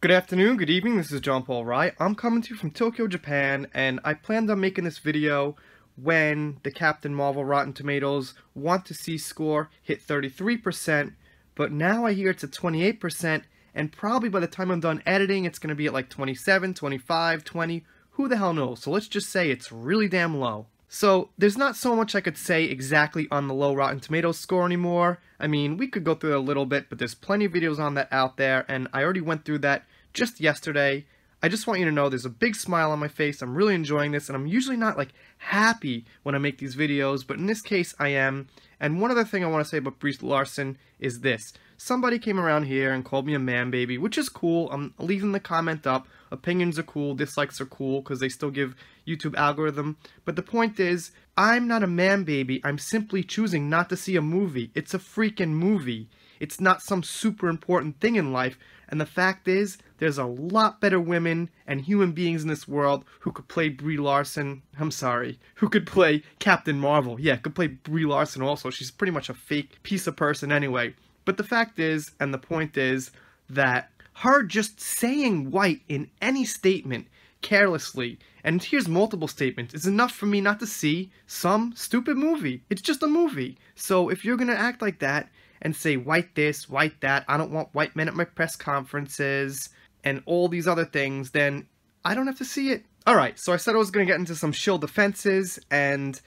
Good afternoon, good evening, this is John Paul Rai. I'm coming to you from Tokyo, Japan, and I planned on making this video when the Captain Marvel Rotten Tomatoes Want to See score hit 33%, but now I hear it's at 28%, and probably by the time I'm done editing, it's going to be at like 27, 25, 20, who the hell knows. So let's just say it's really damn low. So there's not so much I could say exactly on the low Rotten Tomatoes score anymore. I mean, we could go through it a little bit, but there's plenty of videos on that out there, and I already went through that just yesterday. I just want you to know there's a big smile on my face. I'm really enjoying this, and I'm usually not like happy when I make these videos, but in this case I am. And one other thing I want to say about Brie Larson is this. Somebody came around here and called me a man baby, which is cool. I'm leaving the comment up. Opinions are cool, dislikes are cool, because they still give YouTube algorithm. But the point is, I'm not a man baby. I'm simply choosing not to see a movie. It's a freaking movie. It's not some super important thing in life. And the fact is, there's a lot better women and human beings in this world who could play Brie Larson. I'm sorry, who could play Captain Marvel. Yeah, could play Brie Larson also. She's pretty much a fake piece of person anyway. But the fact is, and the point is, that her just saying white in any statement carelessly, and here's multiple statements, is enough for me not to see some stupid movie. It's just a movie. So if you're gonna act like that and say white this, white that, I don't want white men at my press conferences, and all these other things, then I don't have to see it. Alright, so I said I was gonna get into some shill defenses, and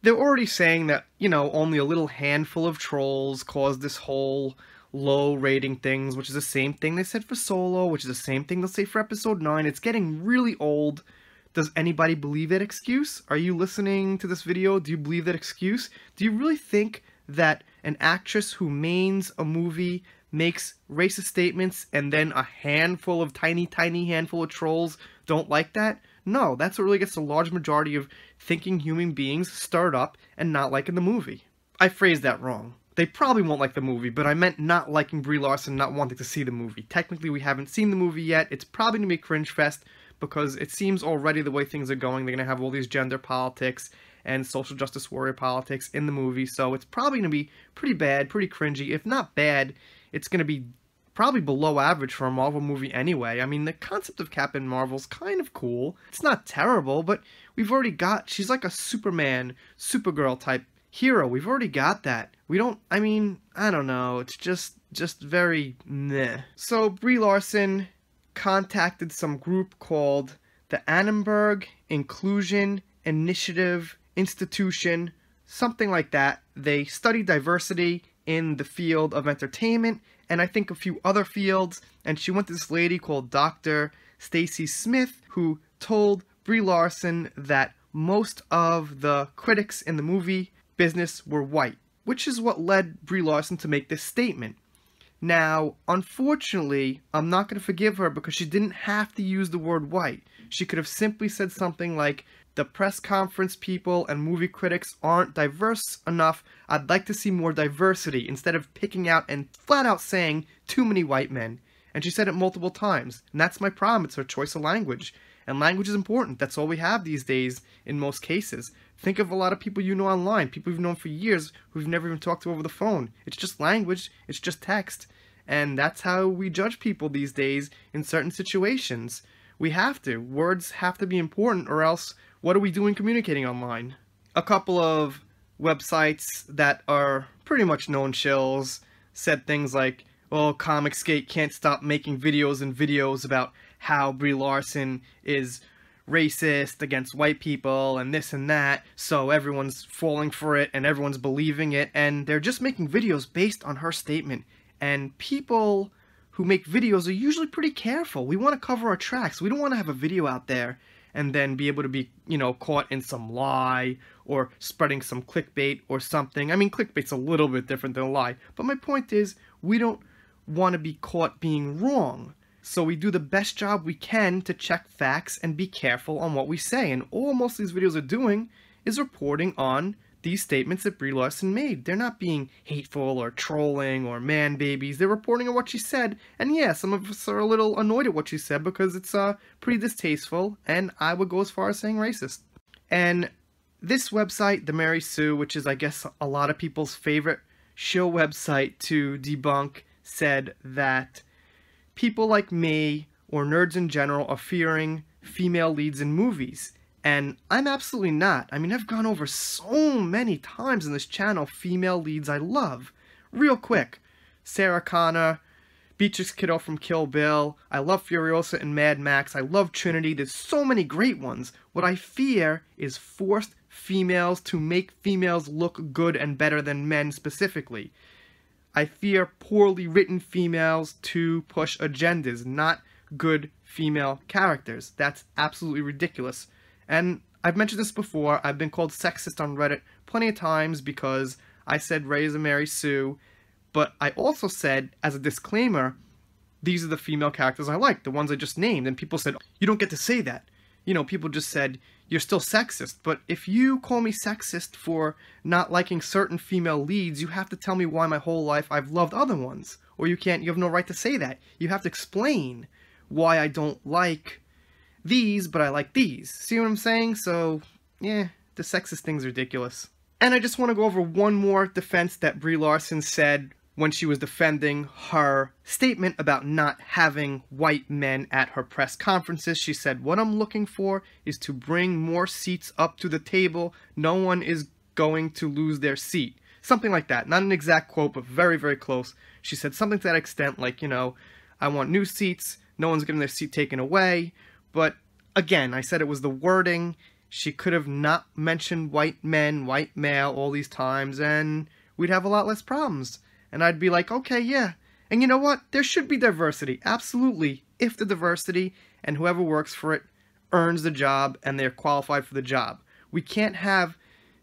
they're already saying that, you know, only a little handful of trolls caused this whole low rating things, which is the same thing they said for Solo, which is the same thing they'll say for Episode 9. It's getting really old. Does anybody believe that excuse? Are you listening to this video? Do you believe that excuse? Do you really think that an actress who mains a movie makes racist statements and then a handful of tiny handful of trolls don't like that? No, that's what really gets the large majority of thinking human beings stirred up and not liking the movie. I phrased that wrong. They probably won't like the movie, but I meant not liking Brie Larson, not wanting to see the movie. Technically, we haven't seen the movie yet. It's probably going to be a cringe fest because it seems already the way things are going, they're going to have all these gender politics and social justice warrior politics in the movie, so it's probably going to be pretty bad, pretty cringy. If not bad, it's going to be probably below average for a Marvel movie anyway. I mean, the concept of Captain Marvel's kind of cool. It's not terrible, but we've already got, she's like a Superman, Supergirl type hero. We've already got that. We don't, I mean, I don't know. It's just very meh. So Brie Larson contacted some group called the Annenberg Inclusion Initiative Institution, something like that. They study diversity in the field of entertainment and I think a few other fields, and she went to this lady called Dr. Stacy Smith, who told Brie Larson that most of the critics in the movie business were white, which is what led Brie Larson to make this statement. Now, unfortunately, I'm not going to forgive her because she didn't have to use the word white. She could have simply said something like, the press conference people and movie critics aren't diverse enough. I'd like to see more diversity, instead of picking out and flat out saying too many white men. And she said it multiple times. And that's my problem. It's her choice of language. And language is important. That's all we have these days in most cases. Think of a lot of people you know online, people you've known for years who've never even talked to over the phone. It's just language, it's just text. And that's how we judge people these days in certain situations. We have to. Words have to be important, or else what are we doing communicating online? A couple of websites that are pretty much known shills said things like, well, Comicsgate can't stop making videos and videos about how Brie Larson is racist against white people and this and that, so everyone's falling for it and everyone's believing it, and they're just making videos based on her statement. And people who make videos are usually pretty careful. We want to cover our tracks. We don't want to have a video out there and then be able to be, you know, caught in some lie or spreading some clickbait or something. I mean, clickbait's a little bit different than a lie, but my point is, we don't want to be caught being wrong. So we do the best job we can to check facts and be careful on what we say. And all most of these videos are doing is reporting on these statements that Brie Larson made. They're not being hateful or trolling or man babies. They're reporting on what she said. And yeah, some of us are a little annoyed at what she said because it's pretty distasteful, and I would go as far as saying racist. And this website, the Mary Sue, which is I guess a lot of people's favorite shill website to debunk, said that people like me or nerds in general are fearing female leads in movies. And I'm absolutely not. I mean, I've gone over so many times in this channel female leads I love. Real quick, Sarah Connor, Beatrix Kiddo from Kill Bill, I love Furiosa and Mad Max, I love Trinity, there's so many great ones. What I fear is forced females to make females look good and better than men specifically. I fear poorly written females to push agendas, not good female characters. That's absolutely ridiculous. And I've mentioned this before, I've been called sexist on Reddit plenty of times because I said Ray is a Mary Sue, but I also said, as a disclaimer, these are the female characters I like, the ones I just named, and people said, you don't get to say that. You know, people just said, you're still sexist, but if you call me sexist for not liking certain female leads, you have to tell me why my whole life I've loved other ones. Or you have no right to say that. You have to explain why I don't like these, but I like these. See what I'm saying? So, yeah, the sexist thing's ridiculous. And I just want to go over one more defense that Brie Larson said when she was defending her statement about not having white men at her press conferences. She said, what I'm looking for is to bring more seats up to the table. No one is going to lose their seat. Something like that. Not an exact quote, but very, very close. She said something to that extent, like, you know, I want new seats. No one's getting their seat taken away. But again, I said it was the wording. She could have not mentioned white men, white male all these times, and we'd have a lot less problems. And I'd be like, okay, yeah. And you know what? There should be diversity. Absolutely. If the diversity and whoever works for it earns the job and they're qualified for the job. We can't have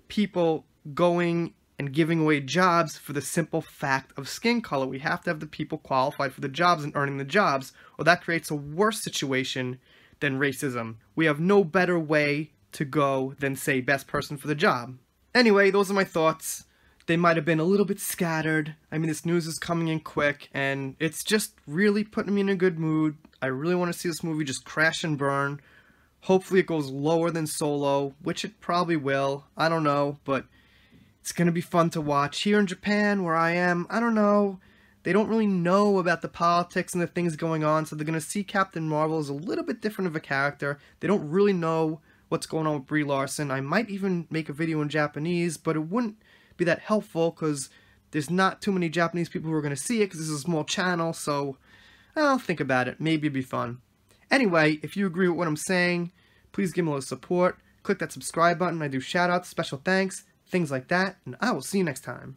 people going and giving away jobs for the simple fact of skin color. We have to have the people qualified for the jobs and earning the jobs, or that creates a worse situation than racism. We have no better way to go than say best person for the job. Anyway, those are my thoughts. They might have been a little bit scattered. I mean, this news is coming in quick, and it's just really putting me in a good mood. I really want to see this movie just crash and burn. Hopefully it goes lower than Solo, which it probably will. I don't know, but it's going to be fun to watch. Here in Japan, where I am, I don't know. They don't really know about the politics and the things going on, so they're going to see Captain Marvel as a little bit different of a character. They don't really know what's going on with Brie Larson. I might even make a video in Japanese, but it wouldn't be that helpful because there's not too many Japanese people who are going to see it because this is a small channel, so I'll think about it. Maybe it'd be fun. Anyway, if you agree with what I'm saying, please give me a little support. Click that subscribe button. I do shoutouts, special thanks, things like that, and I will see you next time.